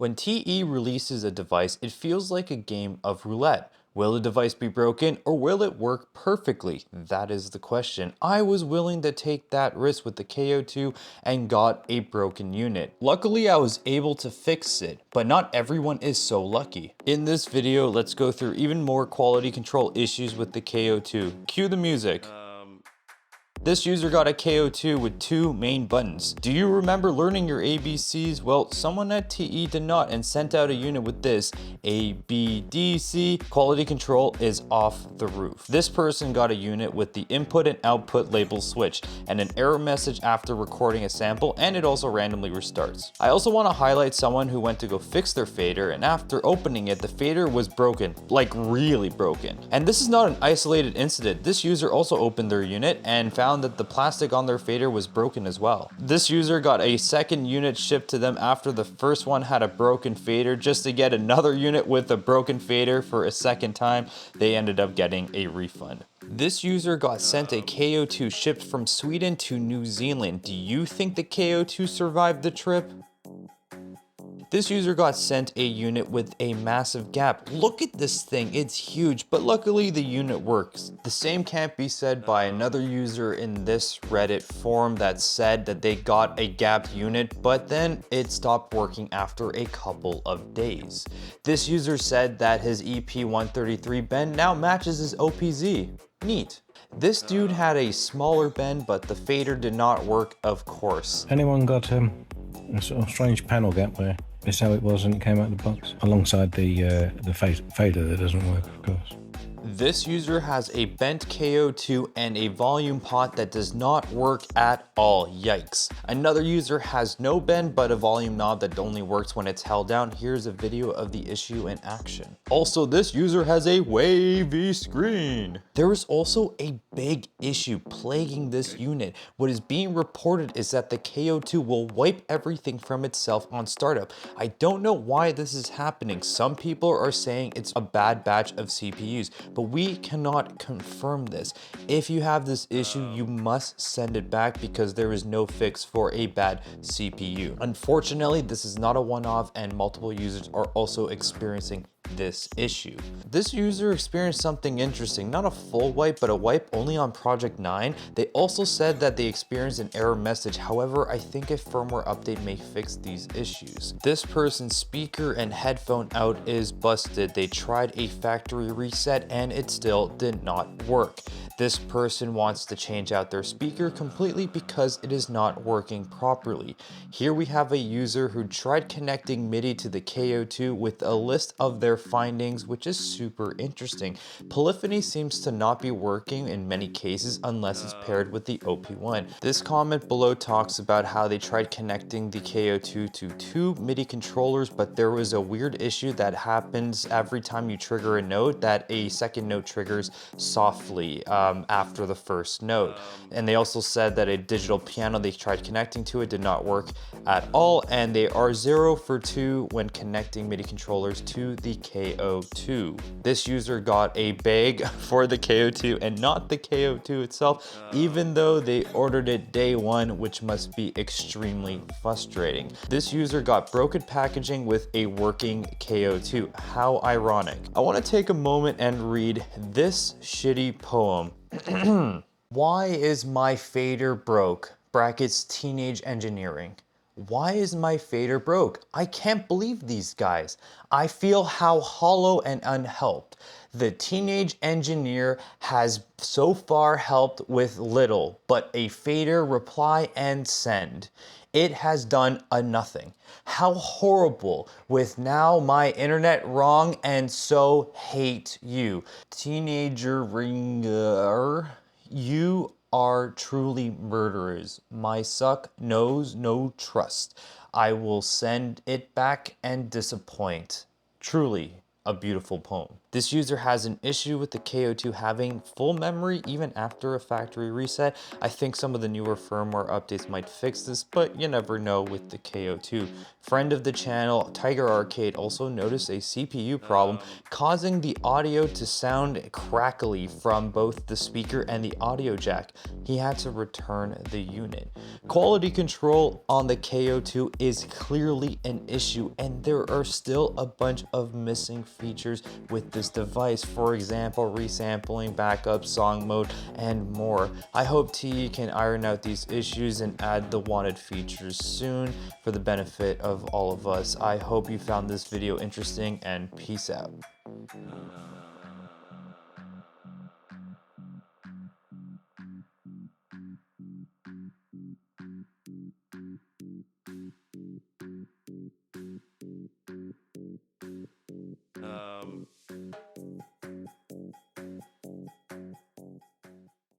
When TE releases a device, it feels like a game of roulette. Will the device be broken or will it work perfectly? That is the question. I was willing to take that risk with the K.O.II and got a broken unit. Luckily, I was able to fix it, but not everyone is so lucky. In this video, let's go through even more quality control issues with the K.O.II. Cue the music. This user got a K.O.II with two main buttons. Do you remember learning your ABCs? Well, someone at TE did not and sent out a unit with this, A, B, D, C. Quality control is off the roof. This person got a unit with the input and output label switched and an error message after recording a sample, and it also randomly restarts. I also want to highlight someone who went to go fix their fader, and after opening it, the fader was broken, like really broken. And this is not an isolated incident. This user also opened their unit and found that the plastic on their fader was broken as well. This user got a second unit shipped to them after the first one had a broken fader. Just to get another unit with a broken fader for a second time, they ended up getting a refund. This user got sent a K.O.II shipped from Sweden to New Zealand. Do you think the K.O.II survived the trip? This user got sent a unit with a massive gap. Look at this thing, it's huge, but luckily the unit works. The same can't be said by another user in this Reddit forum that said that they got a gapped unit, but then it stopped working after a couple of days. This user said that his EP-133 bend now matches his OPZ. Neat. This dude had a smaller bend, but the fader did not work, of course. Anyone got a sort of strange panel gap where it's how it was and it came out of the box, alongside the fader that doesn't work, of course. This user has a bent K.O.II and a volume pot that does not work at all. Yikes. Another user has no bend but a volume knob that only works when it's held down. Here's a video of the issue in action. Also, this user has a wavy screen. There is also a big issue plaguing this unit. What is being reported is that the K.O.II will wipe everything from itself on startup. I don't know why this is happening. Some people are saying it's a bad batch of CPUs, but we cannot confirm this. If you have this issue, you must send it back because there is no fix for a bad CPU. Unfortunately, this is not a one-off and multiple users are also experiencing this issue. This user experienced something interesting, not a full wipe, but a wipe only on Project 9. They also said that they experienced an error message. However, I think a firmware update may fix these issues. This person's speaker and headphone out is busted. They tried a factory reset and it still did not work. This person wants to change out their speaker completely because it is not working properly. Here we have a user who tried connecting MIDI to the K.O.II with a list of their findings, which is super interesting. Polyphony seems to not be working in many cases unless it's paired with the OP1. This comment below talks about how they tried connecting the K.O.II to two MIDI controllers, but there was a weird issue that happens every time you trigger a note, that a second note triggers softly after the first note. And they also said that a digital piano they tried connecting to it did not work at all, and they are 0 for 2 when connecting MIDI controllers to the K.O.II. This user got a bag for the K.O.II and not the K.O.II itself, even though they ordered it day one, which must be extremely frustrating. This user got broken packaging with a working K.O.II. How ironic. I want to take a moment and read this shitty poem. Why is my fader broke? Brackets teenage engineering. Why is my fader broke? I can't believe these guys. I feel how hollow and unhelped. The teenage engineer has so far helped with little, but a fader reply and send. It has done a nothing. How horrible, with now my internet wrong and so hate you. Teenager ringer, you are truly murderers. My suck knows no trust. I will send it back and disappoint. Truly a beautiful poem. This user has an issue with the K.O.II having full memory even after a factory reset. I think some of the newer firmware updates might fix this, but you never know with the K.O.II. Friend of the channel, Tiger Arcade, also noticed a CPU problem causing the audio to sound crackly from both the speaker and the audio jack. He had to return the unit. Quality control on the K.O.II is clearly an issue, and there are still a bunch of missing features with this device. For example, resampling, backup, song mode, and more. I hope TE can iron out these issues and add the wanted features soon for the benefit of all of us. I hope you found this video interesting, and peace out.